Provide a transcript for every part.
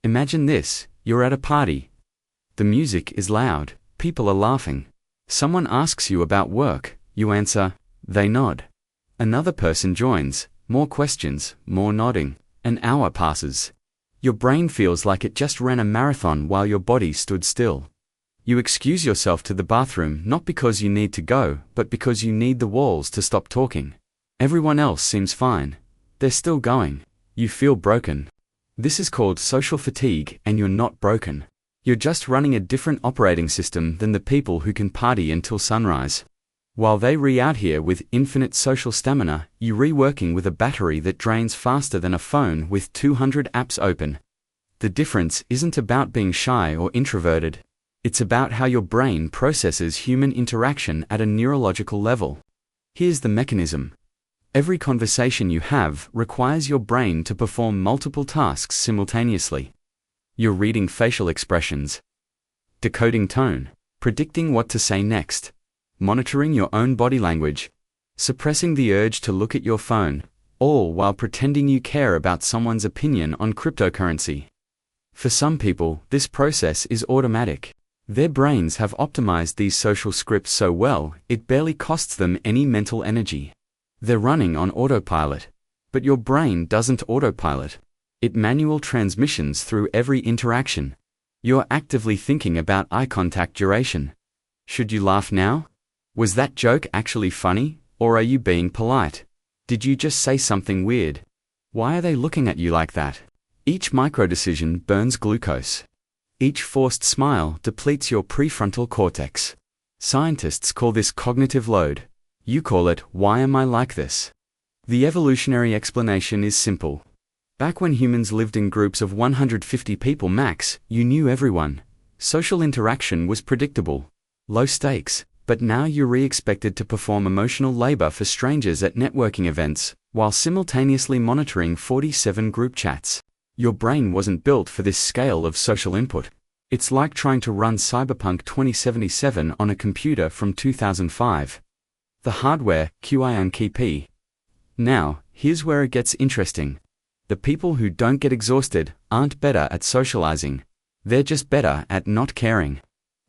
Imagine this, you're at a party. The music is loud, people are laughing. Someone asks you about work, you answer, they nod. Another person joins, more questions, more nodding. An hour passes. Your brain feels like it just ran a marathon while your body stood still. You excuse yourself to the bathroom not because you need to go, but because you need the walls to stop talking. Everyone else seems fine. They're still going. You feel broken. This is called social fatigue, and you're not broken. You're just running a different operating system than the people who can party until sunrise. While they out here with infinite social stamina, you reworking with a battery that drains faster than a phone with 200 apps open. The difference isn't about being shy or introverted. It's about how your brain processes human interaction at a neurological level. Here's the mechanism. Every conversation you have requires your brain to perform multiple tasks simultaneously. You're reading facial expressions, decoding tone, predicting what to say next, monitoring your own body language, suppressing the urge to look at your phone, all while pretending you care about someone's opinion on cryptocurrency. For some people, this process is automatic. Their brains have optimized these social scripts so well, it barely costs them any mental energy. They're running on autopilot. But your brain doesn't autopilot. It manual transmissions through every interaction. You're actively thinking about eye contact duration. Should you laugh now? Was that joke actually funny, or are you being polite? Did you just say something weird? Why are they looking at you like that? Each micro-decision burns glucose. Each forced smile depletes your prefrontal cortex. Scientists call this cognitive load. You call it, why am I like this? The evolutionary explanation is simple. Back when humans lived in groups of 150 people max, you knew everyone. Social interaction was predictable. Low stakes. But now you're expected to perform emotional labor for strangers at networking events, while simultaneously monitoring 47 group chats. Your brain wasn't built for this scale of social input. It's like trying to run Cyberpunk 2077 on a computer from 2005. The hardware, QI. Now, here's where it gets interesting. The people who don't get exhausted aren't better at socializing. They're just better at not caring.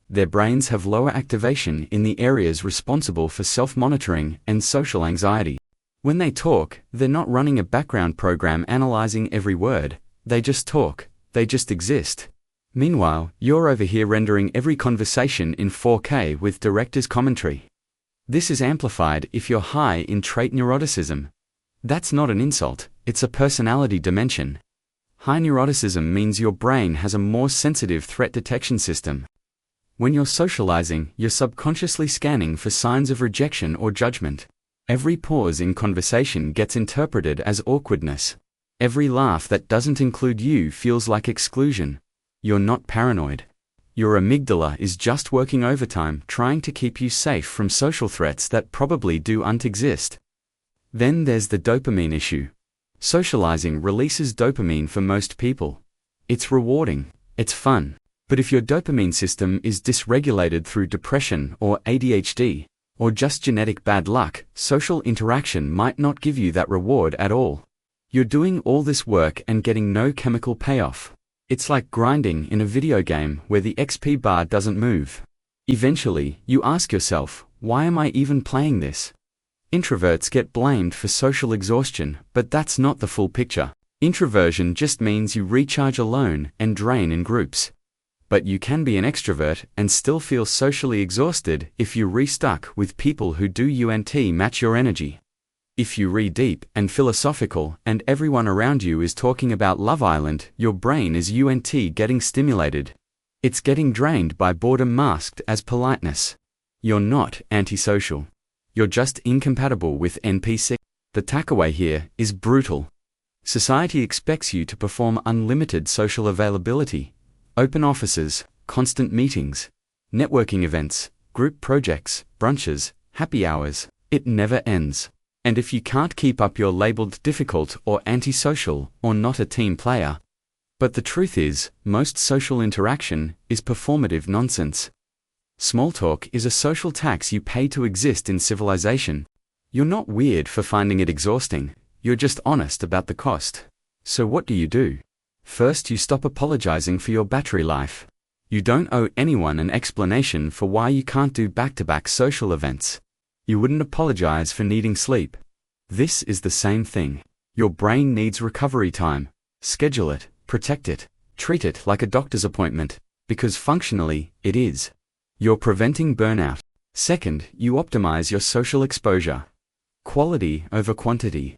Their brains have lower activation in the areas responsible for self-monitoring and social anxiety. When they talk, they're not running a background program analyzing every word. They just talk. They just exist. Meanwhile, you're over here rendering every conversation in 4K with director's commentary. This is amplified if you're high in trait neuroticism. That's not an insult, it's a personality dimension. High neuroticism means your brain has a more sensitive threat detection system. When you're socializing, you're subconsciously scanning for signs of rejection or judgment. Every pause in conversation gets interpreted as awkwardness. Every laugh that doesn't include you feels like exclusion. You're not paranoid. Your amygdala is just working overtime trying to keep you safe from social threats that probably don't exist. Then there's the dopamine issue. Socializing releases dopamine for most people. It's rewarding. It's fun. But if your dopamine system is dysregulated through depression or ADHD, or just genetic bad luck, social interaction might not give you that reward at all. You're doing all this work and getting no chemical payoff. It's like grinding in a video game where the XP bar doesn't move. Eventually, you ask yourself, why am I even playing this? Introverts get blamed for social exhaustion, but that's not the full picture. Introversion just means you recharge alone and drain in groups. But you can be an extrovert and still feel socially exhausted if you're restuck with people who don't match your energy. If you read deep and philosophical and everyone around you is talking about Love Island, your brain is getting stimulated. It's getting drained by boredom masked as politeness. You're not antisocial. You're just incompatible with NPC. The takeaway here is brutal. Society expects you to perform unlimited social availability. Open offices, constant meetings, networking events, group projects, brunches, happy hours. It never ends. And if you can't keep up, you're labeled difficult or antisocial or not a team player. But the truth is, most social interaction is performative nonsense. Small talk is a social tax you pay to exist in civilization. You're not weird for finding it exhausting. You're just honest about the cost. So what do? First, you stop apologizing for your battery life. You don't owe anyone an explanation for why you can't do back-to-back social events. You wouldn't apologize for needing sleep. This is the same thing. Your brain needs recovery time. Schedule it, protect it, treat it like a doctor's appointment, because functionally, it is. You're preventing burnout. Second, you optimize your social exposure. Quality over quantity.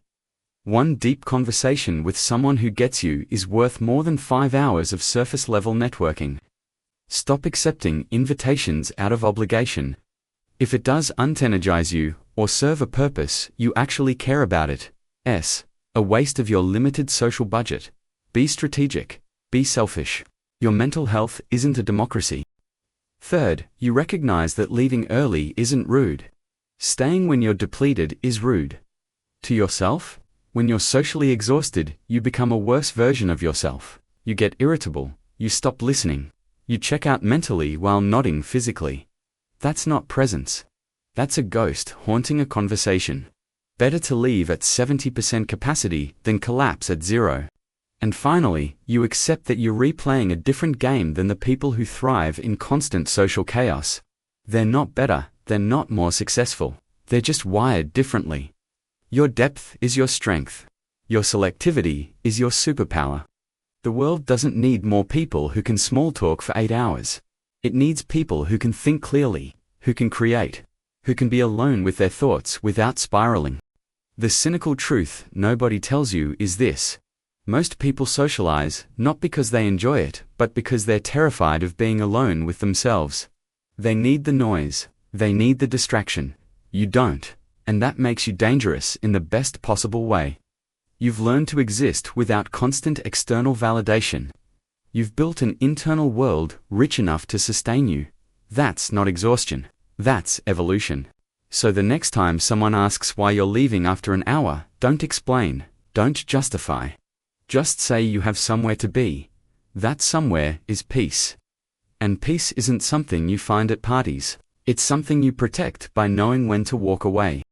One deep conversation with someone who gets you is worth more than 5 hours of surface-level networking. Stop accepting invitations out of obligation. If it does unenergize you, or serve a purpose, you actually care about it. A waste of your limited social budget. Be strategic. Be selfish. Your mental health isn't a democracy. Third, you recognize that leaving early isn't rude. Staying when you're depleted is rude. To yourself, when you're socially exhausted, you become a worse version of yourself. You get irritable. You stop listening. You check out mentally while nodding physically. That's not presence. That's a ghost haunting a conversation. Better to leave at 70% capacity than collapse at 0. And finally, you accept that you're replaying a different game than the people who thrive in constant social chaos. They're not better, they're not more successful. They're just wired differently. Your depth is your strength. Your selectivity is your superpower. The world doesn't need more people who can small talk for 8 hours. It needs people who can think clearly, who can create, who can be alone with their thoughts without spiraling. The cynical truth nobody tells you is this. Most people socialize, not because they enjoy it, but because they're terrified of being alone with themselves. They need the noise. They need the distraction. You don't, and that makes you dangerous in the best possible way. You've learned to exist without constant external validation. You've built an internal world rich enough to sustain you. That's not exhaustion. That's evolution. So the next time someone asks why you're leaving after an hour, don't explain, don't justify. Just say you have somewhere to be. That somewhere is peace. And peace isn't something you find at parties. It's something you protect by knowing when to walk away.